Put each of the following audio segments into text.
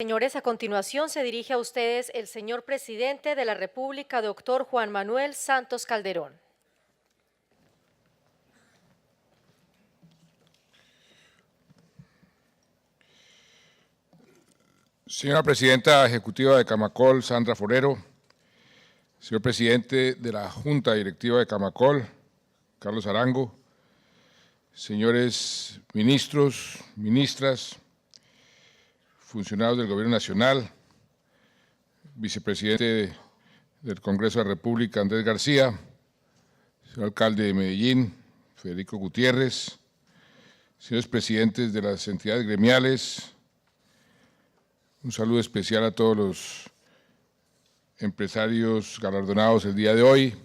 Señores, a continuación se dirige a ustedes el señor presidente de la República, doctor Juan Manuel Santos Calderón. Señora Presidenta Ejecutiva de Camacol, Sandra Forero, señor Presidente de la Junta Directiva de Camacol, Carlos Arango, señores ministros, ministras, funcionarios del Gobierno Nacional, vicepresidente del Congreso de la República, Andrés García, señor alcalde de Medellín, Federico Gutiérrez, señores presidentes de las entidades gremiales, un saludo especial a todos los empresarios galardonados el día de hoy,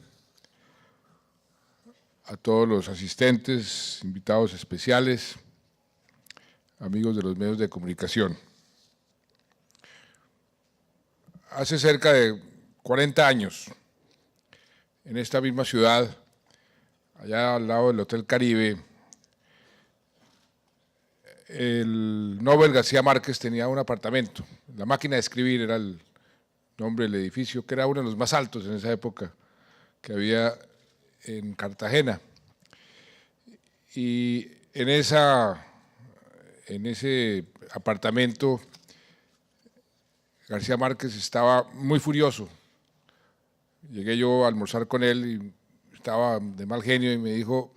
a todos los asistentes, invitados especiales, amigos de los medios de comunicación. Hace cerca de 40 años, en esta misma ciudad, allá al lado del Hotel Caribe, el Nobel García Márquez tenía un apartamento. La Máquina de Escribir era el nombre del edificio, que era uno de los más altos en esa época que había en Cartagena. Y en ese apartamento, García Márquez estaba muy furioso. Llegué yo a almorzar con él y estaba de mal genio y me dijo,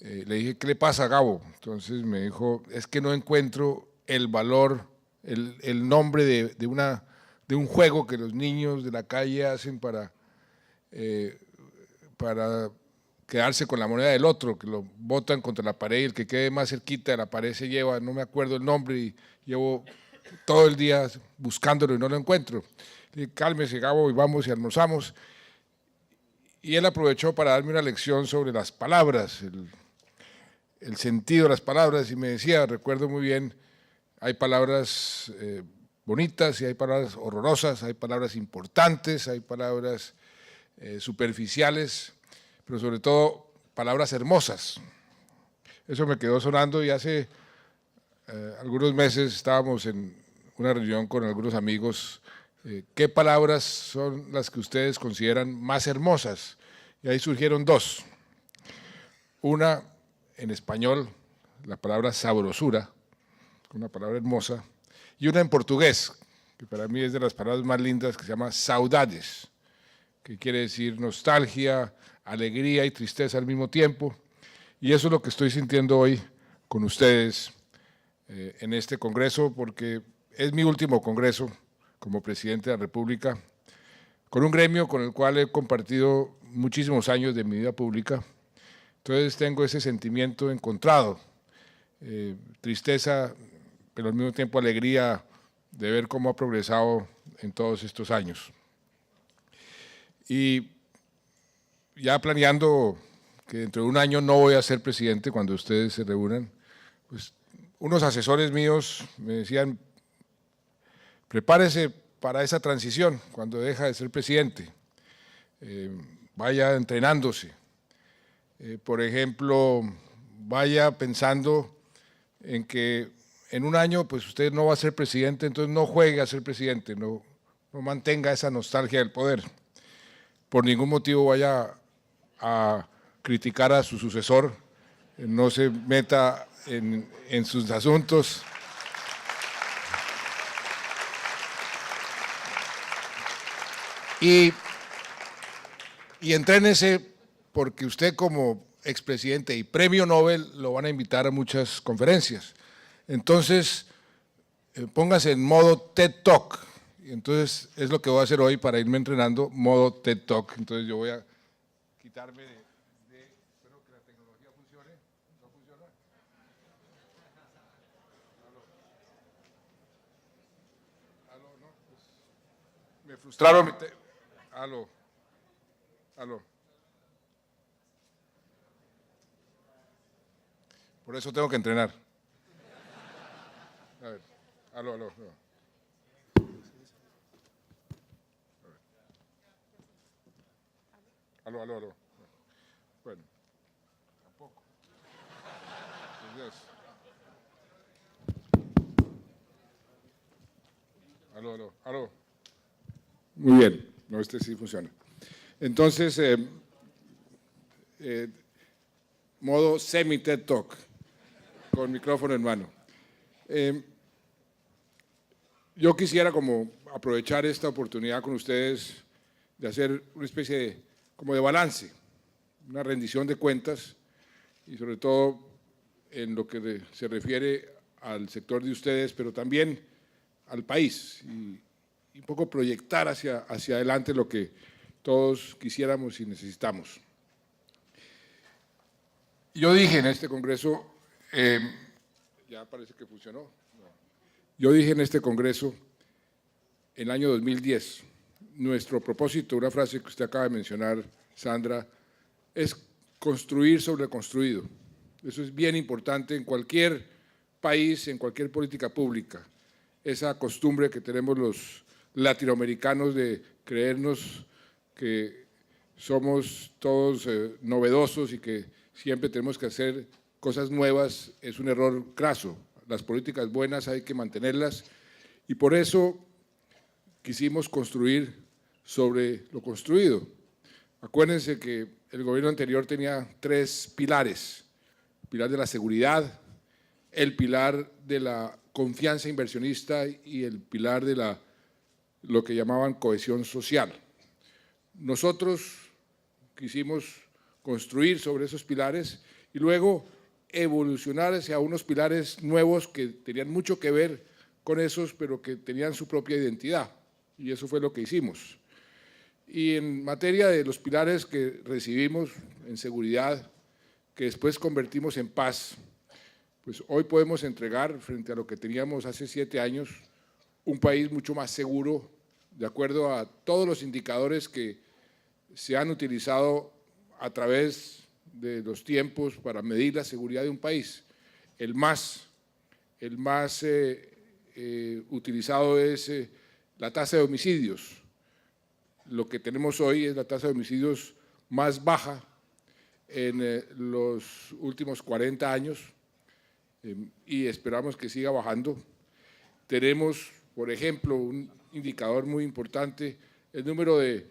le dije, ¿qué le pasa a Gabo? Entonces me dijo, es que no encuentro el valor, el nombre de un juego que los niños de la calle hacen para quedarse con la moneda del otro, que lo botan contra la pared y el que quede más cerquita de la pared se lleva, no me acuerdo el nombre y llevo todo el día buscándolo y no lo encuentro. Le dije, cálmese Gabo y vamos y almorzamos. Y él aprovechó para darme una lección sobre las palabras, el sentido de las palabras y me decía, recuerdo muy bien, hay palabras bonitas y hay palabras horrorosas, hay palabras importantes, hay palabras superficiales, pero sobre todo palabras hermosas. Eso me quedó sonando y hace algunos meses estábamos en una reunión con algunos amigos. ¿Qué palabras son las que ustedes consideran más hermosas? Y ahí surgieron dos. Una en español, la palabra sabrosura, una palabra hermosa, y una en portugués, que para mí es de las palabras más lindas, que se llama saudades, que quiere decir nostalgia, alegría y tristeza al mismo tiempo. Y eso es lo que estoy sintiendo hoy con ustedes en este congreso, porque es mi último congreso como presidente de la República, con un gremio con el cual he compartido muchísimos años de mi vida pública. Entonces tengo ese sentimiento encontrado, tristeza, pero al mismo tiempo alegría de ver cómo ha progresado en todos estos años. Y ya planeando que dentro de un año no voy a ser presidente cuando ustedes se reúnan, pues unos asesores míos me decían, prepárese para esa transición cuando deja de ser presidente, vaya entrenándose. Por ejemplo, vaya pensando en que en un año pues usted no va a ser presidente, entonces no juegue a ser presidente, no mantenga esa nostalgia del poder. Por ningún motivo vaya a criticar a su sucesor, no se meta en sus asuntos. Y entrénese porque usted como expresidente y premio Nobel lo van a invitar a muchas conferencias. Entonces, póngase en modo TED Talk. Y entonces, es lo que voy a hacer hoy para irme entrenando, modo TED Talk. Entonces, yo voy a quitarme espero que la tecnología funcione. ¿No funciona? Aló, no, pues, me frustraron. Aló. Por eso tengo que entrenar. A ver, aló. Aló. Bueno, tampoco. Dios. Aló, aló, aló. Muy bien, no, este sí funciona. Entonces, modo semi-TED Talk, con micrófono en mano. Yo quisiera como aprovechar esta oportunidad con ustedes de hacer una especie de, como de balance, una rendición de cuentas y sobre todo en lo que se refiere al sector de ustedes, pero también al país y un poco proyectar hacia adelante lo que todos quisiéramos y necesitamos. Yo dije en este Congreso, ya parece que funcionó, no. Yo dije en este Congreso, en el año 2010, nuestro propósito, una frase que usted acaba de mencionar, Sandra, es construir sobre lo construido. Eso es bien importante en cualquier país, en cualquier política pública. Esa costumbre que tenemos los latinoamericanos de creernos que somos todos novedosos y que siempre tenemos que hacer cosas nuevas es un error craso. Las políticas buenas hay que mantenerlas y por eso quisimos construir sobre lo construido. Acuérdense que el gobierno anterior tenía 3 pilares: el pilar de la seguridad, el pilar de la confianza inversionista y el pilar de lo que llamaban cohesión social. Nosotros quisimos construir sobre esos pilares y luego evolucionar hacia unos pilares nuevos que tenían mucho que ver con esos, pero que tenían su propia identidad, y eso fue lo que hicimos. Y en materia de los pilares que recibimos en seguridad, que después convertimos en paz, pues hoy podemos entregar, frente a lo que teníamos hace 7 años, un país mucho más seguro, de acuerdo a todos los indicadores que se han utilizado a través de los tiempos para medir la seguridad de un país. El más utilizado es la tasa de homicidios. Lo que tenemos hoy es la tasa de homicidios más baja en los últimos 40 años y esperamos que siga bajando. Tenemos, por ejemplo, un indicador muy importante, el número de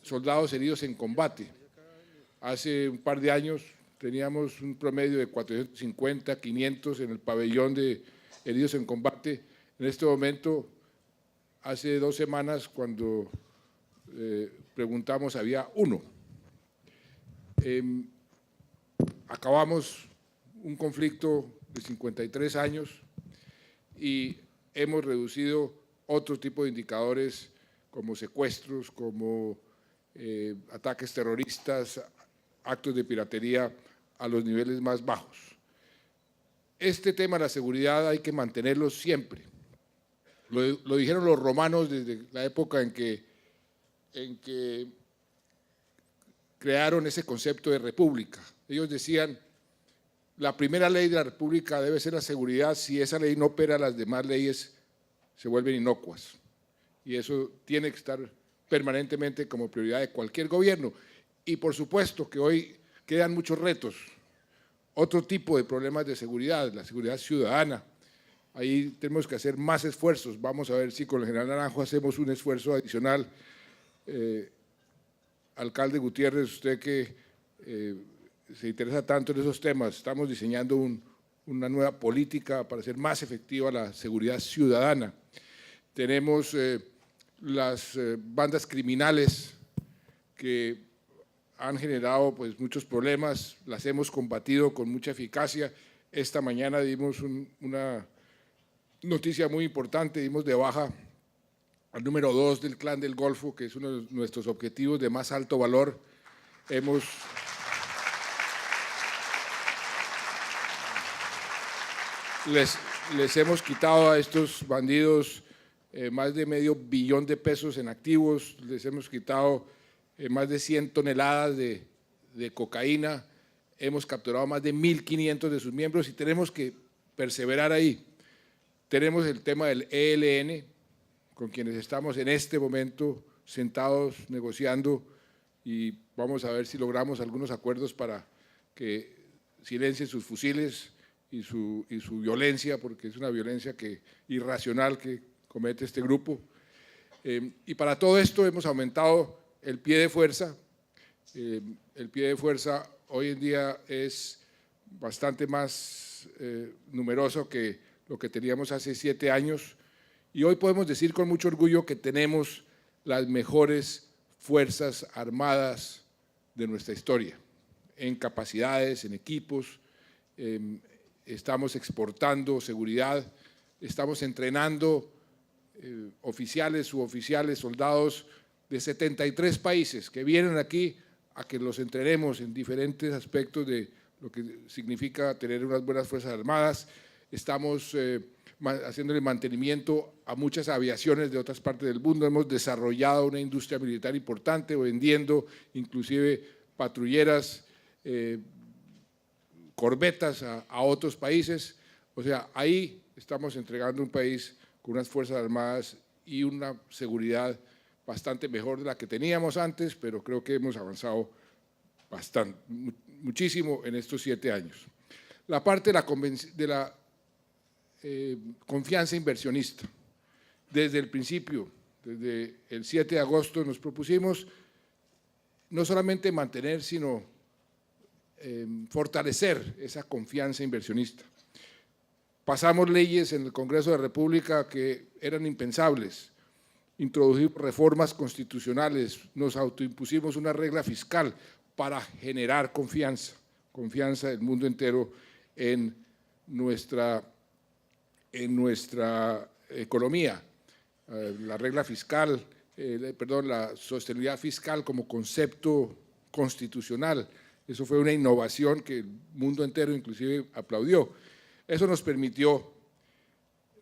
soldados heridos en combate. Hace un par de años teníamos un promedio de 450, 500 en el pabellón de heridos en combate. En este momento, hace 2 semanas, cuando preguntamos, había 1. Acabamos un conflicto de 53 años y hemos reducido otro tipo de indicadores como secuestros, como ataques terroristas, actos de piratería a los niveles más bajos. Este tema de la seguridad hay que mantenerlo siempre. Lo dijeron los romanos desde la época en que crearon ese concepto de república. Ellos decían, la primera ley de la república debe ser la seguridad. Si esa ley no opera, las demás leyes se vuelven inocuas. Y eso tiene que estar permanentemente como prioridad de cualquier gobierno. Y por supuesto que hoy quedan muchos retos, otro tipo de problemas de seguridad, la seguridad ciudadana. Ahí tenemos que hacer más esfuerzos. Vamos a ver si con el general Naranjo hacemos un esfuerzo adicional. Alcalde Gutiérrez, usted que se interesa tanto en esos temas, estamos diseñando una nueva política para hacer más efectiva la seguridad ciudadana. Tenemos las bandas criminales que han generado pues, muchos problemas, las hemos combatido con mucha eficacia. Esta mañana dimos una noticia muy importante, dimos de baja al número 2 del Clan del Golfo, que es uno de nuestros objetivos de más alto valor. Les hemos quitado a estos bandidos más de $500 millones en activos, les hemos quitado más de 100 toneladas de cocaína, hemos capturado más de 1.500 de sus miembros y tenemos que perseverar ahí. Tenemos el tema del ELN, con quienes estamos en este momento sentados negociando y vamos a ver si logramos algunos acuerdos para que silencien sus fusiles su violencia, porque es una violencia irracional que comete este grupo. Y para todo esto hemos aumentado el pie de fuerza. El pie de fuerza hoy en día es bastante más numeroso que lo que teníamos hace 7 años, y hoy podemos decir con mucho orgullo que tenemos las mejores fuerzas armadas de nuestra historia, en capacidades, en equipos. Estamos exportando seguridad, estamos entrenando oficiales, suboficiales, soldados de 73 países que vienen aquí a que los entrenemos en diferentes aspectos de lo que significa tener unas buenas fuerzas armadas. Estamos haciéndole mantenimiento a muchas aviaciones de otras partes del mundo. Hemos desarrollado una industria militar importante, vendiendo inclusive patrulleras, corbetas a otros países. O sea, ahí estamos entregando un país con unas fuerzas armadas y una seguridad bastante mejor de la que teníamos antes, pero creo que hemos avanzado bastante, muchísimo en estos 7 años. La parte de la confianza inversionista. Desde el principio, desde el 7 de agosto, nos propusimos no solamente mantener, sino fortalecer esa confianza inversionista. Pasamos leyes en el Congreso de la República que eran impensables, introdujimos reformas constitucionales, nos autoimpusimos una regla fiscal para generar confianza del mundo entero en nuestra economía. La regla fiscal, la sostenibilidad fiscal como concepto constitucional, eso fue una innovación que el mundo entero inclusive aplaudió. Eso nos permitió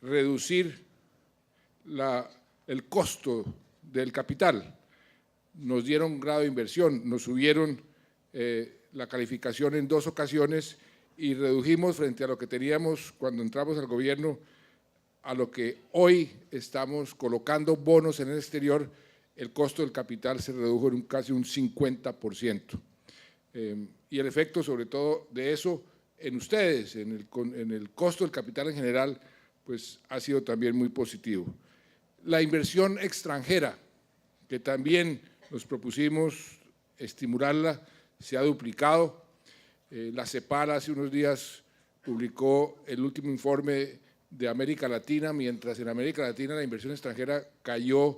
reducir el costo del capital, nos dieron grado de inversión, nos subieron la calificación en 2 ocasiones y redujimos frente a lo que teníamos cuando entramos al gobierno a lo que hoy estamos colocando bonos en el exterior. El costo del capital se redujo en casi un 50%. Y el efecto sobre todo de eso en ustedes, en el costo del capital en general, pues ha sido también muy positivo. La inversión extranjera, que también nos propusimos estimularla, se ha duplicado. La CEPAL hace unos días publicó el último informe de América Latina, mientras en América Latina la inversión extranjera cayó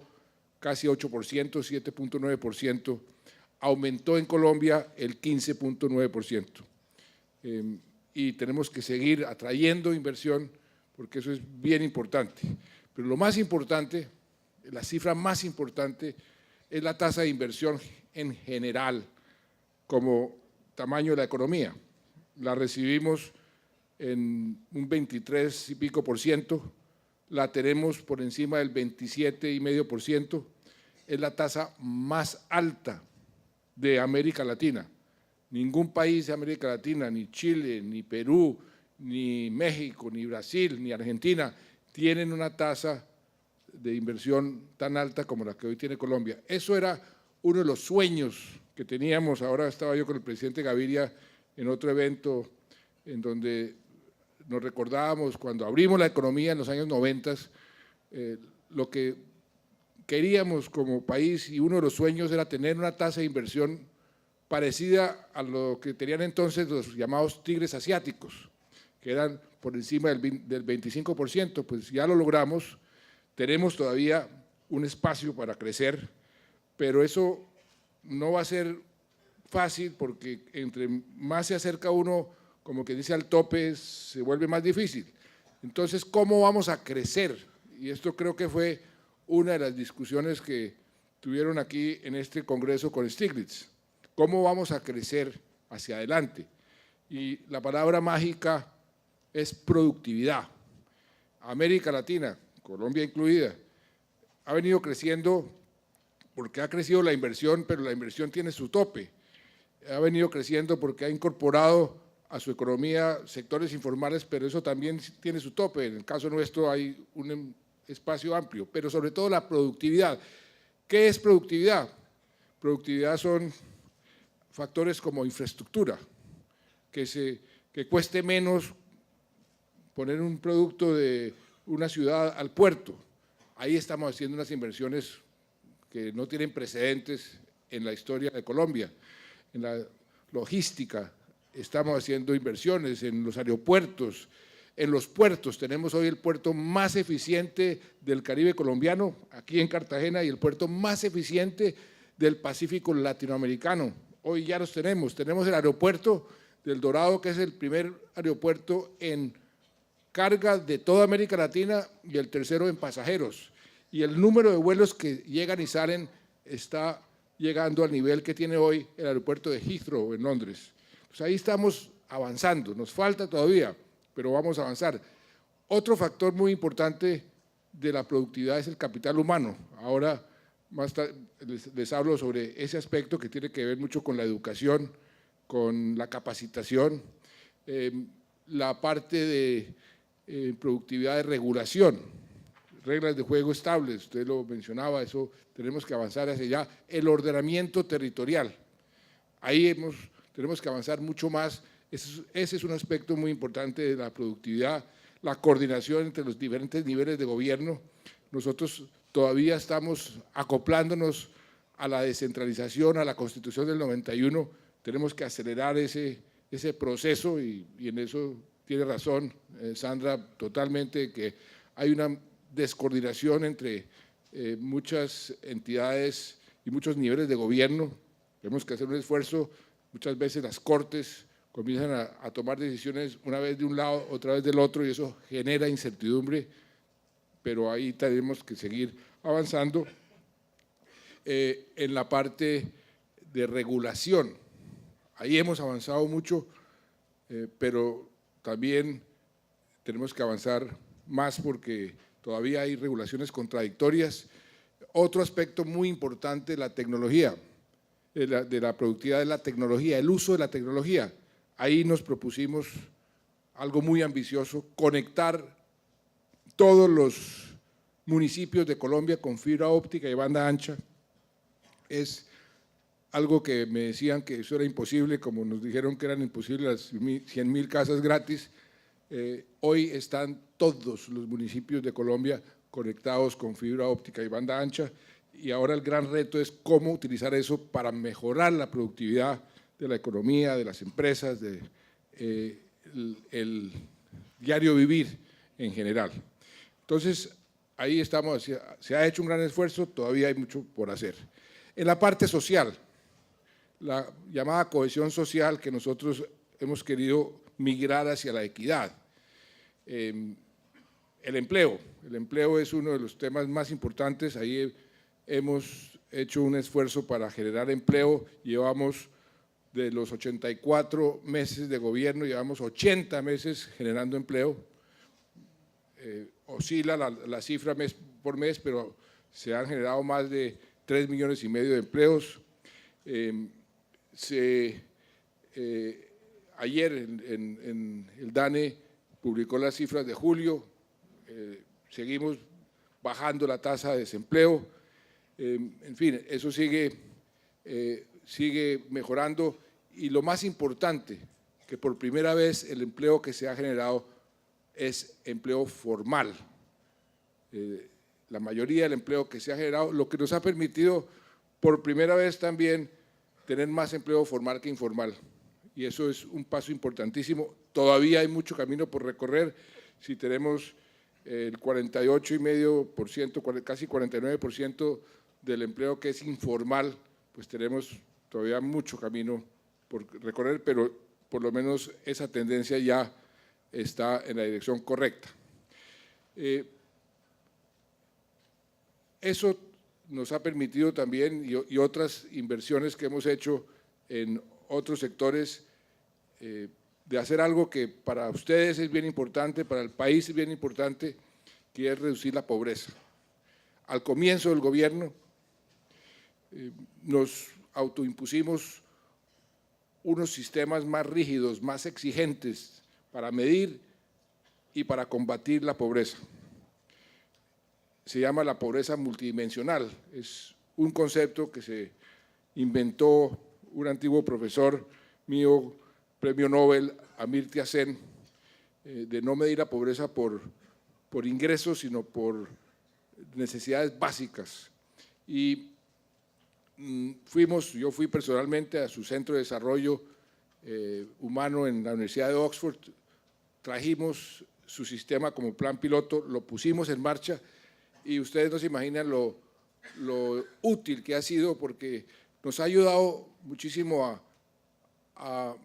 casi 8%, 7.9%, aumentó en Colombia el 15.9%. Y tenemos que seguir atrayendo inversión porque eso es bien importante. Pero lo más importante, la cifra más importante, es la tasa de inversión en general, como tamaño de la economía. La recibimos en un 23 y pico por ciento, la tenemos por encima del 27,5%, es la tasa más alta de América Latina. Ningún país de América Latina, ni Chile, ni Perú, ni México, ni Brasil, ni Argentina, tienen una tasa de inversión tan alta como la que hoy tiene Colombia. Eso era uno de los sueños que teníamos. Ahora estaba yo con el presidente Gaviria en otro evento en donde nos recordábamos cuando abrimos la economía en los años 90, lo que queríamos como país, y uno de los sueños era tener una tasa de inversión parecida a lo que tenían entonces los llamados tigres asiáticos, que eran por encima del 25%, pues ya lo logramos. Tenemos todavía un espacio para crecer, pero eso no va a ser fácil porque entre más se acerca uno, como que dice, al tope, se vuelve más difícil. Entonces, ¿cómo vamos a crecer? Y esto creo que fue una de las discusiones que tuvieron aquí en este congreso con Stiglitz. ¿Cómo vamos a crecer hacia adelante? Y la palabra mágica es productividad. América Latina, Colombia incluida, ha venido creciendo porque ha crecido la inversión, pero la inversión tiene su tope. Ha venido creciendo porque ha incorporado a su economía sectores informales, pero eso también tiene su tope. En el caso nuestro hay un espacio amplio, pero sobre todo la productividad. ¿Qué es productividad? Productividad son factores como infraestructura, que cueste menos poner un producto de una ciudad al puerto. Ahí estamos haciendo unas inversiones que no tienen precedentes en la historia de Colombia. En la logística estamos haciendo inversiones, en los aeropuertos, en los puertos. Tenemos hoy el puerto más eficiente del Caribe colombiano, aquí en Cartagena, y el puerto más eficiente del Pacífico latinoamericano. Hoy ya los tenemos. Tenemos el aeropuerto del Dorado, que es el primer aeropuerto en carga de toda América Latina y el tercero en pasajeros. Y el número de vuelos que llegan y salen está llegando al nivel que tiene hoy el aeropuerto de Heathrow en Londres. Pues ahí estamos avanzando, nos falta todavía, pero vamos a avanzar. Otro factor muy importante de la productividad es el capital humano. Ahora más tarde les hablo sobre ese aspecto que tiene que ver mucho con la educación, con la capacitación, la parte de productividad de regulación, reglas de juego estables, usted lo mencionaba, eso tenemos que avanzar hacia allá. El ordenamiento territorial, ahí tenemos que avanzar mucho más. Ese es un aspecto muy importante de la productividad, la coordinación entre los diferentes niveles de gobierno. Nosotros todavía estamos acoplándonos a la descentralización, a la Constitución del 91, tenemos que acelerar ese proceso y en eso tiene razón Sandra totalmente, que hay una descoordinación entre muchas entidades y muchos niveles de gobierno. Tenemos que hacer un esfuerzo. Muchas veces las cortes comienzan a tomar decisiones una vez de un lado, otra vez del otro, y eso genera incertidumbre, pero ahí tenemos que seguir avanzando. En la parte de regulación, ahí hemos avanzado mucho, pero también tenemos que avanzar más porque todavía hay regulaciones contradictorias. Otro aspecto muy importante, la tecnología, de la productividad es la tecnología, el uso de la tecnología. Ahí nos propusimos algo muy ambicioso, conectar todos los municipios de Colombia con fibra óptica y banda ancha. Es algo que me decían que eso era imposible, como nos dijeron que eran imposibles las 100.000 casas gratis. Hoy están todos los municipios de Colombia conectados con fibra óptica y banda ancha, y ahora el gran reto es cómo utilizar eso para mejorar la productividad de la economía, de las empresas, el diario vivir en general. Entonces, ahí estamos, se ha hecho un gran esfuerzo, todavía hay mucho por hacer. En la parte social, la llamada cohesión social, que nosotros hemos querido migrar hacia la equidad. El empleo es uno de los temas más importantes. Ahí hemos hecho un esfuerzo para generar empleo. Llevamos de los 84 meses de gobierno, llevamos 80 meses generando empleo. Oscila la cifra mes por mes, pero se han generado más de 3,5 millones de empleos. Ayer en el DANE publicó las cifras de julio, seguimos bajando la tasa de desempleo, en fin, eso sigue mejorando, y lo más importante, que por primera vez el empleo que se ha generado es empleo formal. La mayoría del empleo que se ha generado, lo que nos ha permitido por primera vez también tener más empleo formal que informal, y eso es un paso importantísimo. Todavía hay mucho camino por recorrer. Si tenemos el 48,5%, casi 49% del empleo que es informal, pues tenemos todavía mucho camino por recorrer, pero por lo menos esa tendencia ya está en la dirección correcta. Eso nos ha permitido también, y otras inversiones que hemos hecho en otros sectores, de hacer algo que para ustedes es bien importante, para el país es bien importante, que es reducir la pobreza. Al comienzo del gobierno nos autoimpusimos unos sistemas más rígidos, más exigentes para medir y para combatir la pobreza. Se llama la pobreza multidimensional, es un concepto que se inventó un antiguo profesor mío, premio Nobel, Amartya Sen, de no medir la pobreza por ingresos, sino por necesidades básicas. Y yo fui personalmente a su centro de desarrollo humano en la Universidad de Oxford, trajimos su sistema como plan piloto, lo pusimos en marcha y ustedes no se imaginan lo útil que ha sido, porque nos ha ayudado muchísimo a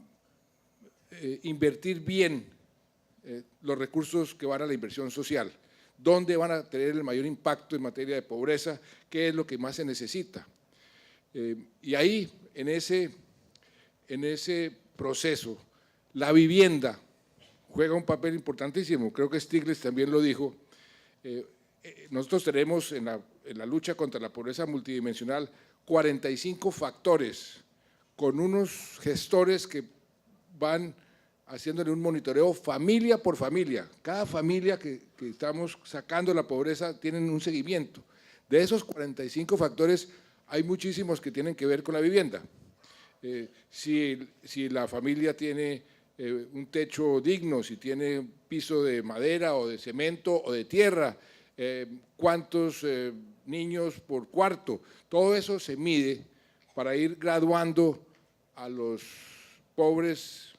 invertir bien los recursos que van a la inversión social, dónde van a tener el mayor impacto en materia de pobreza, qué es lo que más se necesita. Y ahí, en ese proceso, la vivienda juega un papel importantísimo. Creo que Stiglitz también lo dijo. Nosotros tenemos en la lucha contra la pobreza multidimensional 45 factores con unos gestores que van haciéndole un monitoreo familia por familia. Cada familia que estamos sacando de la pobreza tienen un seguimiento. De esos 45 factores hay muchísimos que tienen que ver con la vivienda. Si la familia tiene un techo digno, si tiene un piso de madera o de cemento o de tierra, cuántos niños por cuarto, todo eso se mide para ir graduando a los pobres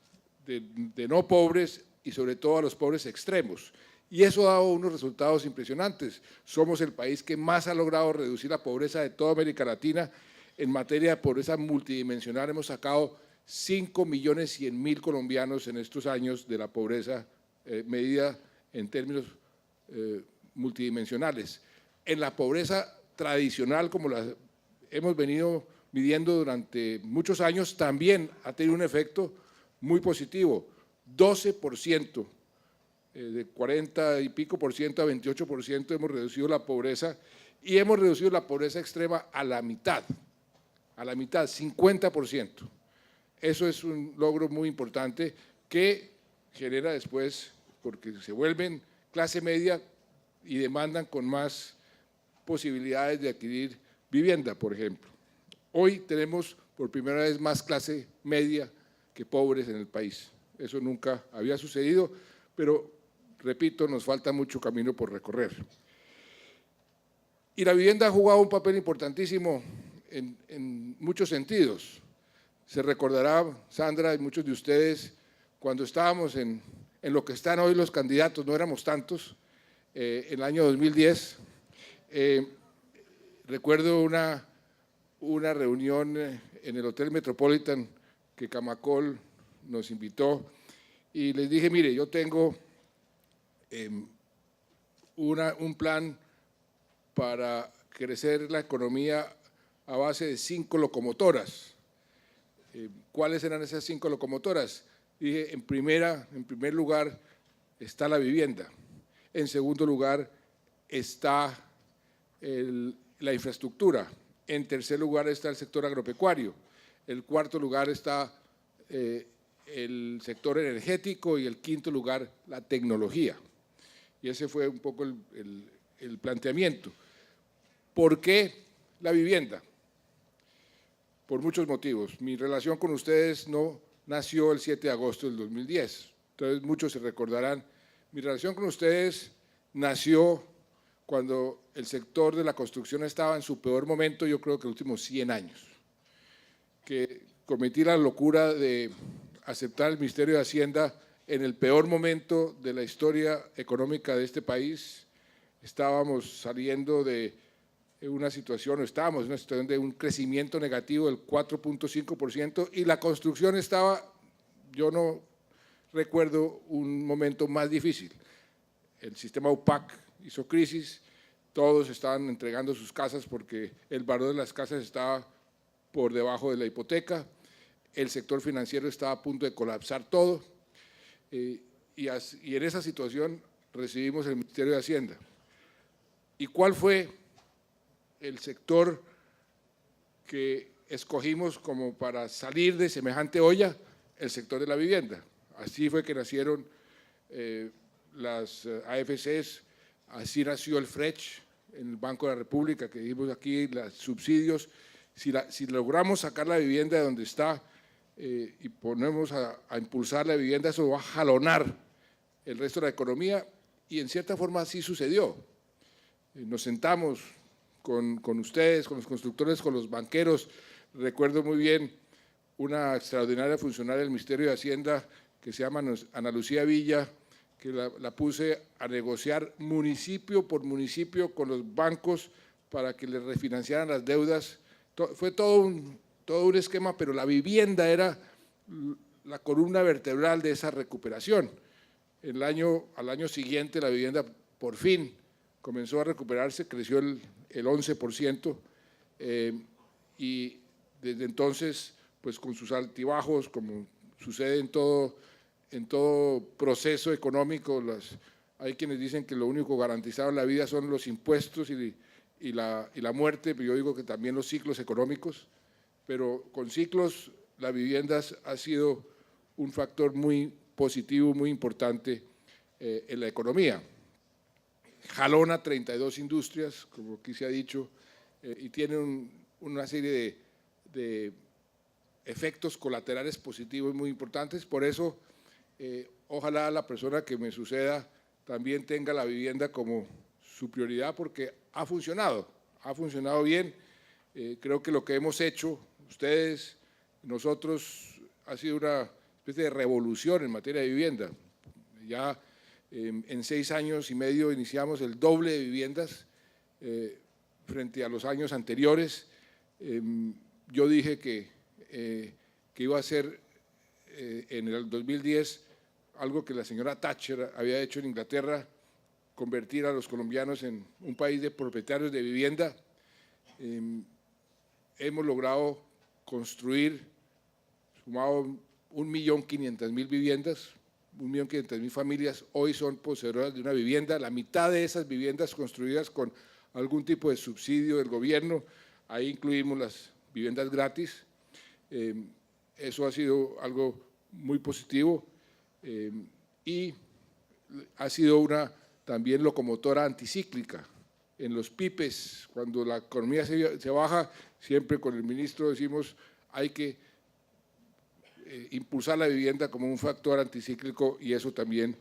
de no pobres y sobre todo a los pobres extremos. Y eso ha dado unos resultados impresionantes. Somos el país que más ha logrado reducir la pobreza de toda América Latina. En materia de pobreza multidimensional hemos sacado 5.100.000 colombianos en estos años de la pobreza medida en términos multidimensionales. En la pobreza tradicional, como la hemos venido midiendo durante muchos años, también ha tenido un efecto muy positivo. 12%, de 40 y pico por ciento a 28% hemos reducido la pobreza, y hemos reducido la pobreza extrema a la mitad, 50%. Eso es un logro muy importante que genera después, porque se vuelven clase media y demandan con más posibilidades de adquirir vivienda, por ejemplo. Hoy tenemos por primera vez más clase media que pobres en el país. Eso nunca había sucedido, pero, repito, nos falta mucho camino por recorrer. Y la vivienda ha jugado un papel importantísimo en muchos sentidos. Se recordará, Sandra y muchos de ustedes, cuando estábamos en lo que están hoy los candidatos, no éramos tantos, en el año 2010, recuerdo una reunión en el Hotel Metropolitan que Camacol nos invitó, y les dije, mire, yo tengo un plan para crecer la economía a base de 5 locomotoras. ¿Cuáles eran esas 5 locomotoras? Dije, en primer lugar está la vivienda, en segundo lugar está la infraestructura, en tercer lugar está el sector agropecuario, en cuarto lugar está el sector energético y en quinto lugar la tecnología. Y ese fue un poco el planteamiento. ¿Por qué la vivienda? Por muchos motivos. Mi relación con ustedes no nació el 7 de agosto del 2010, entonces muchos se recordarán. Mi relación con ustedes nació cuando el sector de la construcción estaba en su peor momento, yo creo que los últimos 100 años, que cometí la locura de aceptar el Ministerio de Hacienda en el peor momento de la historia económica de este país. Estábamos saliendo de una situación, estábamos en una situación de un crecimiento negativo del 4.5% y la construcción estaba, yo no recuerdo un momento más difícil. El sistema UPAC hizo crisis, todos estaban entregando sus casas porque el valor de las casas estaba por debajo de la hipoteca, el sector financiero estaba a punto de colapsar todo, y en esa situación recibimos el Ministerio de Hacienda. ¿Y cuál fue el sector que escogimos como para salir de semejante olla? El sector de la vivienda. Así fue que nacieron las AFCs, así nació el FRECH en el Banco de la República, que dimos aquí los subsidios. Si logramos sacar la vivienda de donde está y ponemos a impulsar la vivienda, eso va a jalonar el resto de la economía, y en cierta forma así sucedió. Nos sentamos con ustedes, con los constructores, con los banqueros. Recuerdo muy bien una extraordinaria funcionaria del Ministerio de Hacienda que se llama Ana Lucía Villa, que la puse a negociar municipio por municipio con los bancos para que les refinanciaran las deudas. Fue todo un esquema, pero la vivienda era la columna vertebral de esa recuperación. Al año siguiente la vivienda por fin comenzó a recuperarse, creció el 11%, y desde entonces, pues con sus altibajos, como sucede en todo proceso económico, hay quienes dicen que lo único garantizado en la vida son los impuestos y la muerte, pero yo digo que también los ciclos económicos, pero con ciclos la vivienda ha sido un factor muy positivo, muy importante en la economía. Jalona 32 industrias, como aquí se ha dicho, y tiene una serie de efectos colaterales positivos muy importantes. Por eso, ojalá la persona que me suceda también tenga la vivienda como su prioridad, porque ha funcionado bien. Creo que lo que hemos hecho, ustedes, nosotros, ha sido una especie de revolución en materia de vivienda. Ya en 6 años y medio iniciamos el doble de viviendas frente a los años anteriores. Yo dije que iba a ser en el 2010 algo que la señora Thatcher había hecho en Inglaterra, convertir a los colombianos en un país de propietarios de vivienda. Hemos logrado construir, sumado 1.500.000 viviendas, 1.500.000 familias hoy son poseedoras de una vivienda, la mitad de esas viviendas construidas con algún tipo de subsidio del gobierno, ahí incluimos las viviendas gratis. Eso ha sido algo muy positivo y ha sido una también locomotora anticíclica. En los pipes, cuando la economía se baja, siempre con el ministro decimos hay que impulsar la vivienda como un factor anticíclico, y eso también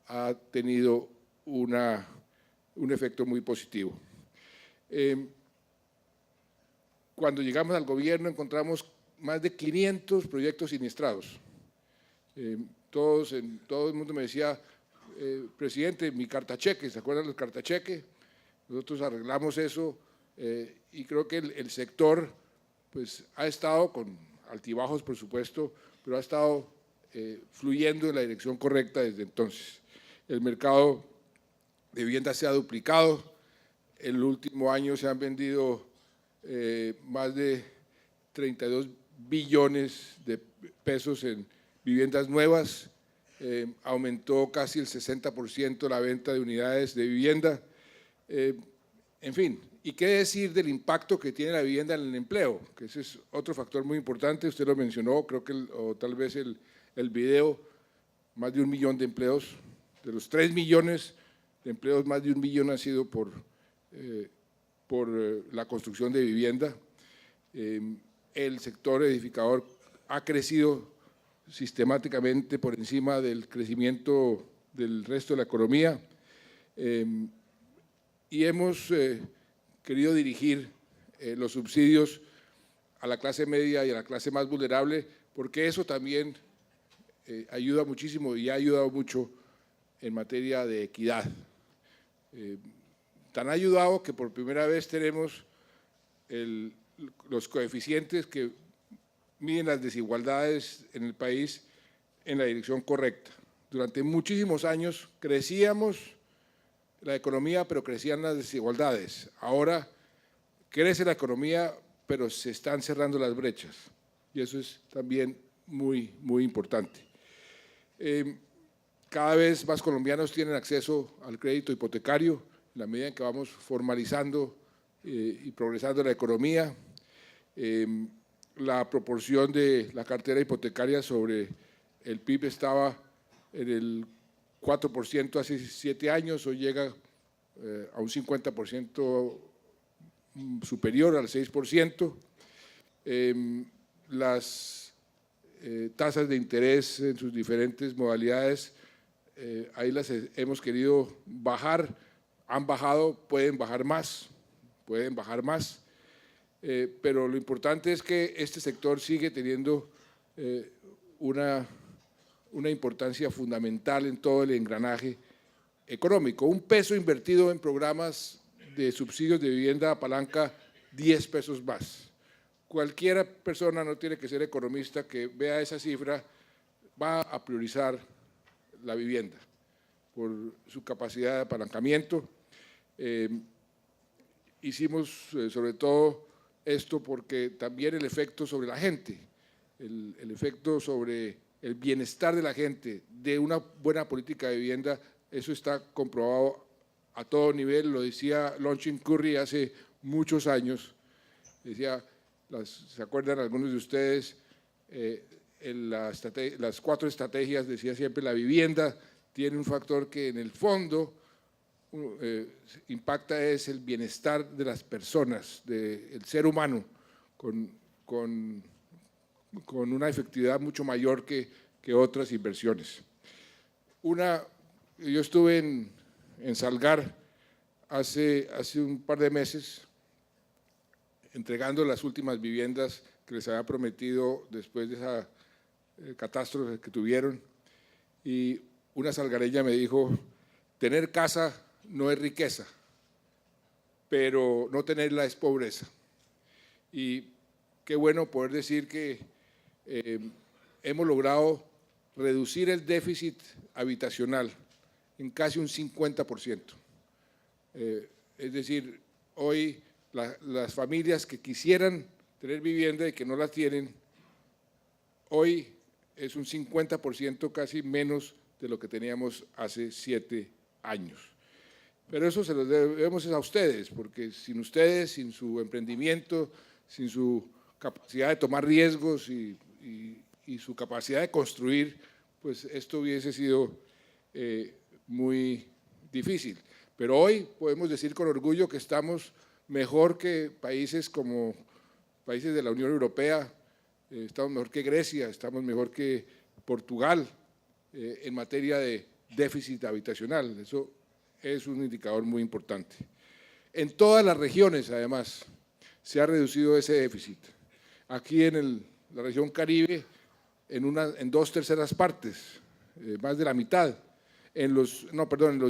ha tenido un efecto muy positivo. Cuando llegamos al gobierno encontramos más de 500 proyectos siniestrados. Todo el mundo me decía, presidente, mi cartacheque, ¿se acuerdan del cartacheque? Nosotros arreglamos eso y creo que el sector pues, ha estado con altibajos, por supuesto, pero ha estado fluyendo en la dirección correcta desde entonces. El mercado de vivienda se ha duplicado. El último año se han vendido más de 32 billones de pesos en viviendas nuevas. Aumentó casi el 60% la venta de unidades de vivienda. En fin, ¿y qué decir del impacto que tiene la vivienda en el empleo? Que ese es otro factor muy importante, usted lo mencionó, creo que o tal vez el video, más de 1 millón de empleos, de los 3 millones de empleos, más de 1 millón ha sido por la construcción de vivienda. El sector edificador ha crecido sistemáticamente por encima del crecimiento del resto de la economía, y hemos querido dirigir los subsidios a la clase media y a la clase más vulnerable, porque eso también ayuda muchísimo y ha ayudado mucho en materia de equidad. Tan ha ayudado que por primera vez tenemos los coeficientes que miden las desigualdades en el país en la dirección correcta. Durante muchísimos años crecíamos la economía, pero crecían las desigualdades. Ahora crece la economía, pero se están cerrando las brechas, y eso es también muy, muy importante. Cada vez más colombianos tienen acceso al crédito hipotecario en la medida en que vamos formalizando y progresando la economía. La proporción de la cartera hipotecaria sobre el PIB estaba en el 4% hace 7 años, hoy llega a un 50% superior al 6%. Las tasas de interés en sus diferentes modalidades ahí las hemos querido bajar, han bajado, pueden bajar más, pero lo importante es que este sector sigue teniendo una importancia fundamental en todo el engranaje económico. Un peso invertido en programas de subsidios de vivienda apalanca 10 pesos más. Cualquier persona, no tiene que ser economista, que vea esa cifra, va a priorizar la vivienda por su capacidad de apalancamiento. Hicimos sobre todo esto porque también el efecto sobre la gente, el efecto sobre el bienestar de la gente, de una buena política de vivienda, eso está comprobado a todo nivel. Lo decía Launchin Curry hace muchos años, decía, ¿se acuerdan algunos de ustedes? En las 4 estrategias decía siempre la vivienda tiene un factor que en el fondo impacta es el bienestar de las personas, del ser humano, con una efectividad mucho mayor que otras inversiones. Yo estuve en Salgar hace un par de meses entregando las últimas viviendas que les había prometido después de esa catástrofe que tuvieron, y una salgareña me dijo: tener casa no es riqueza, pero no tenerla es pobreza. Y qué bueno poder decir que hemos logrado reducir el déficit habitacional en casi un 50%. Es decir, hoy las familias que quisieran tener vivienda y que no la tienen, hoy es un 50% casi menos de lo que teníamos hace 7 años. Pero eso se lo debemos a ustedes, porque sin ustedes, sin su emprendimiento, sin su capacidad de tomar riesgos y su capacidad de construir, pues esto hubiese sido muy difícil. Pero hoy podemos decir con orgullo que estamos mejor que países como países de la Unión Europea, estamos mejor que Grecia, estamos mejor que Portugal en materia de déficit habitacional. Eso es un indicador muy importante. En todas las regiones, además, se ha reducido ese déficit. Aquí en la región Caribe, en 2/3 partes, más de la mitad. En los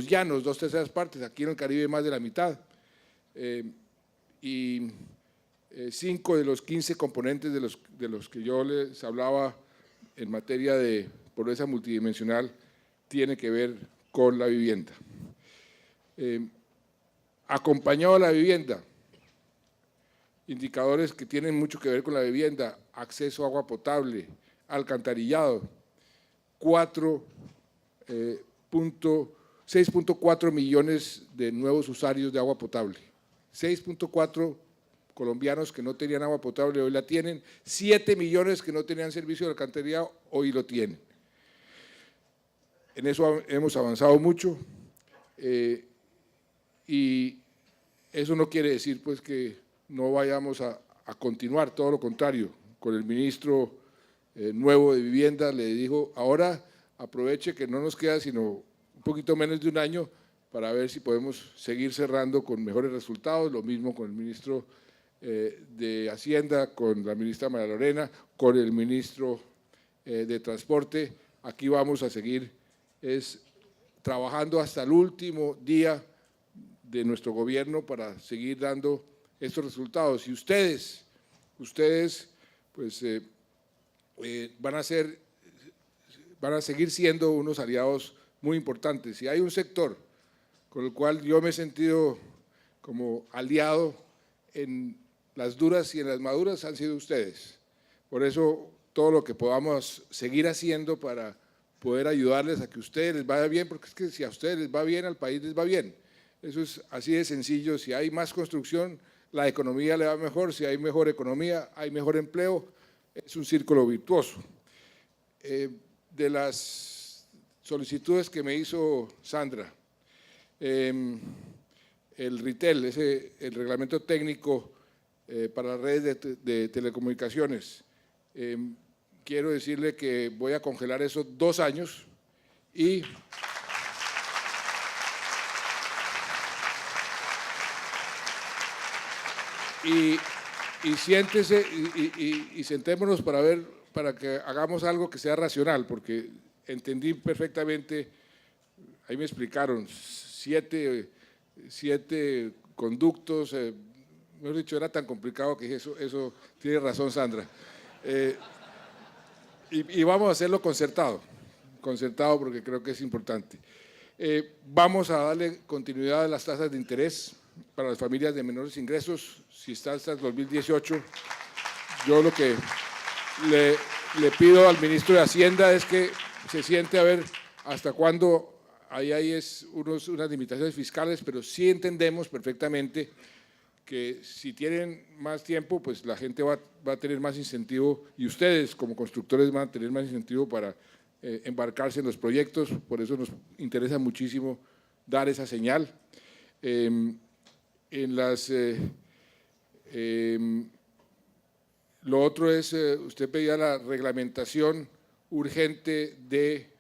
llanos, 2/3 partes, aquí en el Caribe más de la mitad. Y 5 de los 15 componentes de los que yo les hablaba en materia de pobreza multidimensional tiene que ver con la vivienda. Acompañado a la vivienda, indicadores que tienen mucho que ver con la vivienda: acceso a agua potable, alcantarillado, 6.4 millones de nuevos usuarios de agua potable, 6.4 colombianos que no tenían agua potable hoy la tienen, 7 millones que no tenían servicio de alcantarillado hoy lo tienen. En eso hemos avanzado mucho, y eso no quiere decir pues que no vayamos a continuar, todo lo contrario. Con el ministro nuevo de Vivienda le dijo: ahora aproveche que no nos queda sino un poquito menos de un año para ver si podemos seguir cerrando con mejores resultados. Lo mismo con el ministro de Hacienda, con la ministra María Lorena, con el ministro de Transporte. Aquí vamos a seguir trabajando hasta el último día de nuestro gobierno para seguir dando estos resultados. Y ustedes pues van a seguir siendo unos aliados muy importantes. Si hay un sector con el cual yo me he sentido como aliado en las duras y en las maduras, han sido ustedes. Por eso todo lo que podamos seguir haciendo para poder ayudarles a que a ustedes les vaya bien, porque es que si a ustedes les va bien, al país les va bien. Eso es así de sencillo. Si hay más construcción, la economía le va mejor. Si hay mejor economía, hay mejor empleo. Es un círculo virtuoso. De las solicitudes que me hizo Sandra, el RITEL, el reglamento técnico para las redes de telecomunicaciones, quiero decirle que voy a congelar eso 2 años y y siéntese y sentémonos para que hagamos algo que sea racional, porque entendí perfectamente, ahí me explicaron, siete conductos, mejor dicho, era tan complicado que eso tiene razón Sandra. Y vamos a hacerlo concertado porque creo que es importante. Vamos a darle continuidad a las tasas de interés para las familias de menores ingresos, si está hasta el 2018. Yo lo que le pido al ministro de Hacienda es que se siente a ver hasta cuándo hay unas limitaciones fiscales, pero sí entendemos perfectamente que si tienen más tiempo, pues la gente va a tener más incentivo y ustedes como constructores van a tener más incentivo para embarcarse en los proyectos, por eso nos interesa muchísimo dar esa señal. Lo otro es, usted pedía la reglamentación urgente de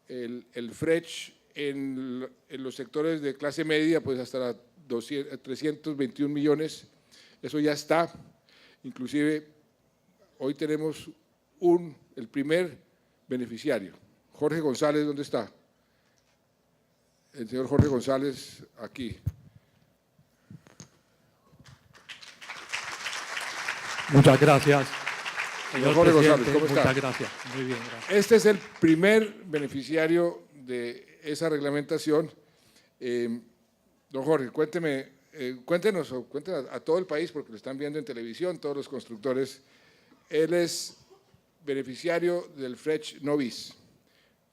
el FRECH en los sectores de clase media, pues hasta 321 millones, eso ya está. Inclusive hoy tenemos el primer beneficiario. Jorge González, ¿dónde está? El señor Jorge González, aquí. Muchas gracias, señor Jorge presidente. González, ¿cómo está? Muchas gracias. Muy bien, gracias. Este es el primer beneficiario de esa reglamentación. Don Jorge, cuéntenos a todo el país, porque lo están viendo en televisión, todos los constructores. Él es beneficiario del FRECH Novis.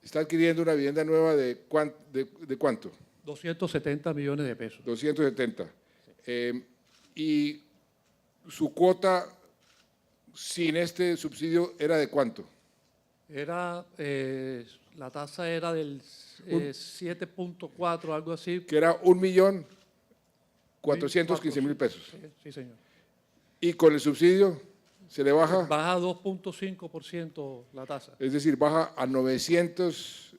Está adquiriendo una vivienda nueva de cuánto? 270 millones de pesos. 270. Y su cuota sin este subsidio era de cuánto? La tasa era del 7.4, algo así. Que era 1.415.000 pesos. Sí, señor. Y con el subsidio se le baja. Baja a 2.5% la tasa. Es decir, baja a 900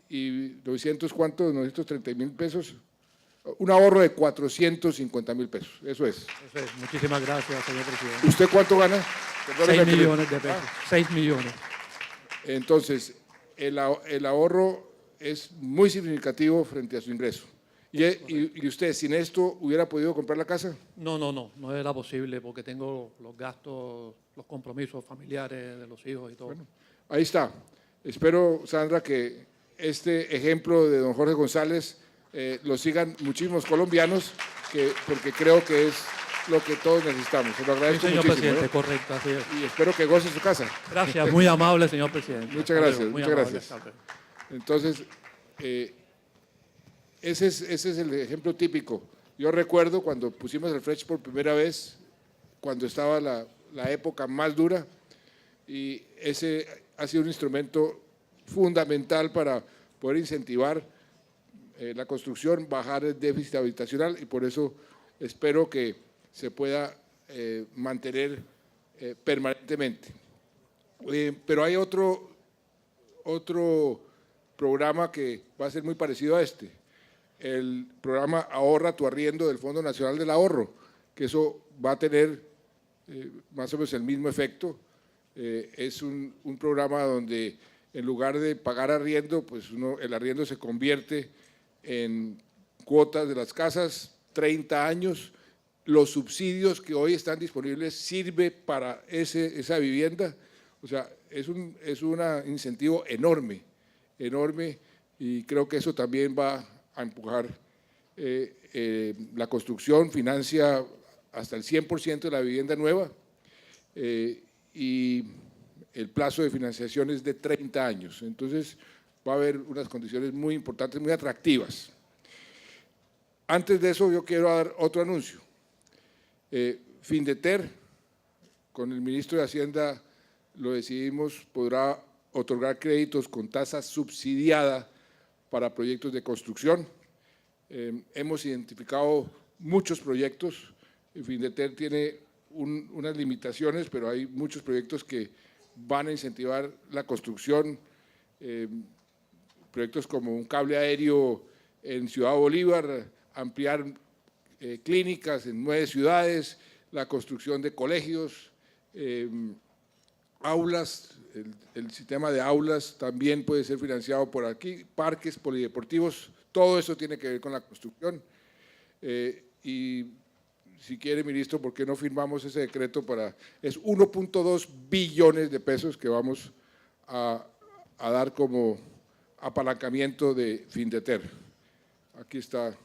y 900 ¿cuánto? 930.000 pesos. Un ahorro de 450.000 pesos. Eso es. Eso es. Muchísimas gracias, señor presidente. ¿Usted cuánto gana? 6 millones de pesos. 6 millones. Entonces, el ahorro es muy significativo frente a su ingreso. ¿Y usted sin esto hubiera podido comprar la casa? No era posible porque tengo los gastos, los compromisos familiares de los hijos y todo. Bueno, ahí está. Espero, Sandra, que este ejemplo de don Jorge González lo sigan muchísimos colombianos, porque creo que es lo que todos necesitamos. Se lo agradezco Sí, señor muchísimo. presidente, correcto, así es. Y espero que goce su casa. Gracias, muy amable, señor presidente. Muchas gracias, Muy muchas amable, gracias. hasta luego. Entonces, ese es el ejemplo típico. Yo recuerdo cuando pusimos el FRECH por primera vez, cuando estaba la época más dura, y ese ha sido un instrumento fundamental para poder incentivar la construcción, bajar el déficit habitacional, y por eso espero que se pueda mantener permanentemente. Pero hay otro programa que va a ser muy parecido a este, el programa Ahorra tu Arriendo del Fondo Nacional del Ahorro, que eso va a tener más o menos el mismo efecto. Es un programa donde en lugar de pagar arriendo, pues el arriendo se convierte en cuotas de las casas, 30 años. Los subsidios que hoy están disponibles sirve para esa vivienda. O sea, es un incentivo enorme, y creo que eso también va a empujar la construcción, financia hasta el 100% de la vivienda nueva, y el plazo de financiación es de 30 años. Entonces, va a haber unas condiciones muy importantes, muy atractivas. Antes de eso, yo quiero dar otro anuncio. Findeter, con el ministro de Hacienda lo decidimos, podrá otorgar créditos con tasa subsidiada para proyectos de construcción. Hemos identificado muchos proyectos. Findeter tiene unas limitaciones, pero hay muchos proyectos que van a incentivar la construcción, proyectos como un cable aéreo en Ciudad Bolívar, ampliar clínicas en 9 ciudades, la construcción de colegios, aulas, el sistema de aulas también puede ser financiado por aquí, parques polideportivos, todo eso tiene que ver con la construcción. Y si quiere, ministro, ¿por qué no firmamos ese decreto para… Es 1.2 billones de pesos que vamos a dar como apalancamiento de Findeter. Aquí está.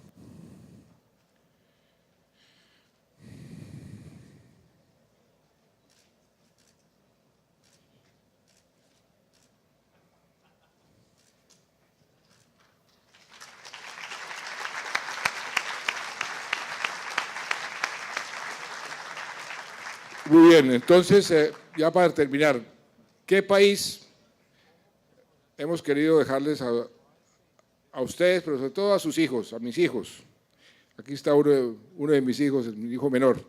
Muy bien, entonces, ya para terminar, ¿qué país hemos querido dejarles a ustedes, pero sobre todo a sus hijos, a mis hijos? Aquí está uno de mis hijos, mi hijo menor.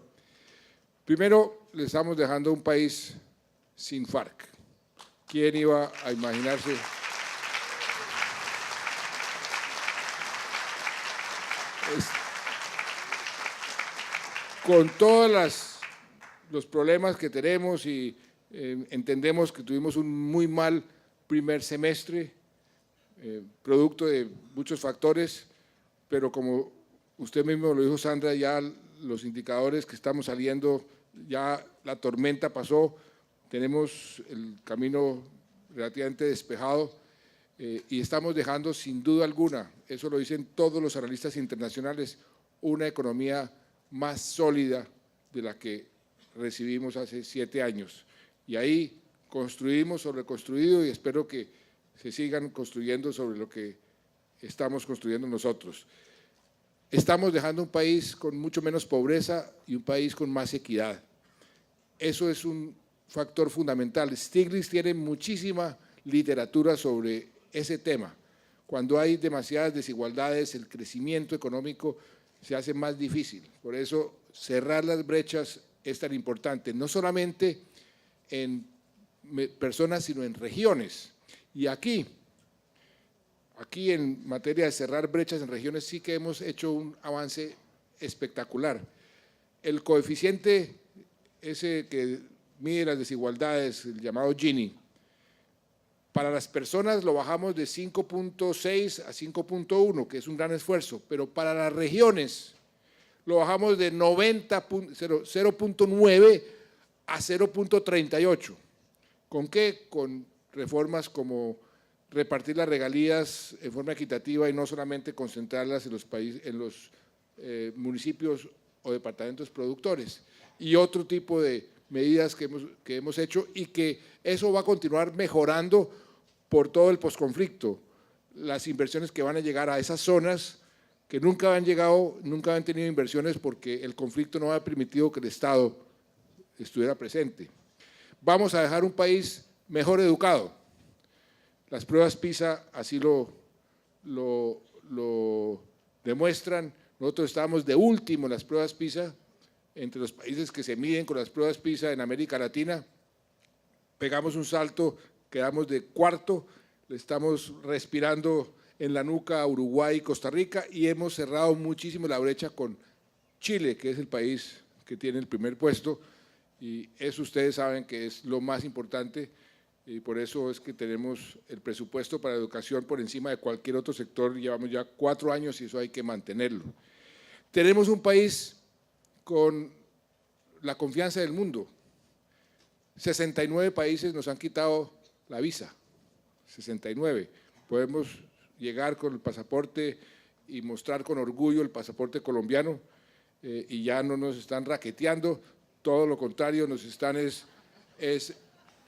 Primero, le estamos dejando un país sin FARC. ¿Quién iba a imaginarse? Con todos los problemas que tenemos y entendemos que tuvimos un muy mal primer semestre, producto de muchos factores, pero como usted mismo lo dijo, Sandra, ya los indicadores que estamos saliendo, ya la tormenta pasó, tenemos el camino relativamente despejado y estamos dejando sin duda alguna, eso lo dicen todos los analistas internacionales, una economía más sólida de la que recibimos hace 7 años. Y ahí construimos sobre construido y espero que se sigan construyendo sobre lo que estamos construyendo nosotros. Estamos dejando un país con mucho menos pobreza y un país con más equidad. Eso es un factor fundamental. Stiglitz tiene muchísima literatura sobre ese tema. Cuando hay demasiadas desigualdades, el crecimiento económico se hace más difícil. Por eso, cerrar las brechas es tan importante, no solamente en personas, sino en regiones. Y aquí en materia de cerrar brechas en regiones sí que hemos hecho un avance espectacular. El coeficiente ese que mide las desigualdades, el llamado Gini, para las personas lo bajamos de 5.6 a 5.1, que es un gran esfuerzo, pero para las regiones lo bajamos de 0.9 a 0.38. ¿Con qué? Con reformas como repartir las regalías en forma equitativa y no solamente concentrarlas en los municipios o departamentos productores. Y otro tipo de medidas que hemos hecho y que eso va a continuar mejorando por todo el posconflicto. Las inversiones que van a llegar a esas zonas que nunca han tenido inversiones porque el conflicto no ha permitido que el Estado estuviera presente. Vamos a dejar un país mejor educado. Las pruebas PISA así lo demuestran. Nosotros estábamos de último en las pruebas PISA, entre los países que se miden con las pruebas PISA en América Latina. Pegamos un salto, quedamos de cuarto, le estamos respirando en la nuca a Uruguay y Costa Rica y hemos cerrado muchísimo la brecha con Chile, que es el país que tiene el primer puesto, y eso ustedes saben que es lo más importante y por eso es que tenemos el presupuesto para educación por encima de cualquier otro sector. Llevamos ya 4 años y eso hay que mantenerlo. Tenemos un país con la confianza del mundo. 69 países nos han quitado la visa, 69. Podemos llegar con el pasaporte y mostrar con orgullo el pasaporte colombiano y ya no nos están raqueteando, todo lo contrario, nos están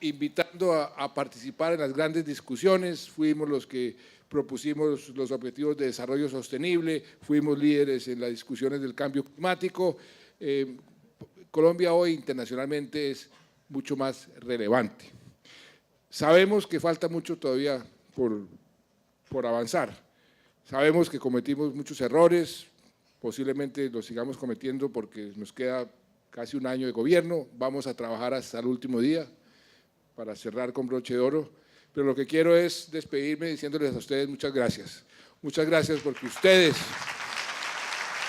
invitando a participar en las grandes discusiones. Fuimos los que propusimos los objetivos de desarrollo sostenible, fuimos líderes en las discusiones del cambio climático. Colombia hoy internacionalmente es mucho más relevante. Sabemos que falta mucho todavía por avanzar. Sabemos que cometimos muchos errores, posiblemente los sigamos cometiendo porque nos queda casi un año de gobierno, vamos a trabajar hasta el último día para cerrar con broche de oro, pero lo que quiero es despedirme diciéndoles a ustedes muchas gracias porque ustedes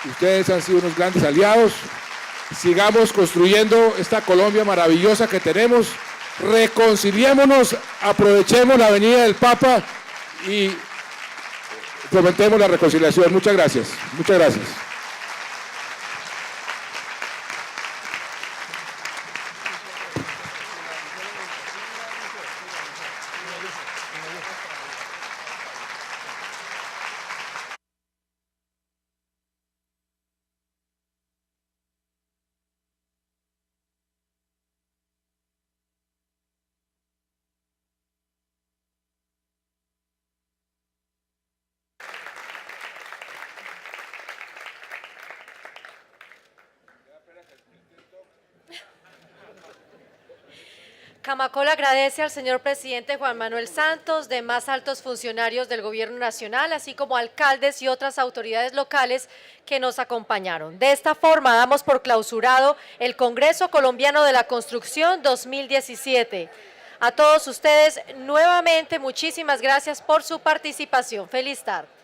Ustedes han sido unos grandes aliados. Sigamos construyendo esta Colombia maravillosa que tenemos. Reconciliémonos, aprovechemos la venida del Papa y fomentemos la reconciliación. Muchas gracias. Muchas gracias. Camacol agradece al señor presidente Juan Manuel Santos, demás altos funcionarios del Gobierno Nacional, así como alcaldes y otras autoridades locales que nos acompañaron. De esta forma damos por clausurado el Congreso Colombiano de la Construcción 2017. A todos ustedes, nuevamente, muchísimas gracias por su participación. Feliz tarde.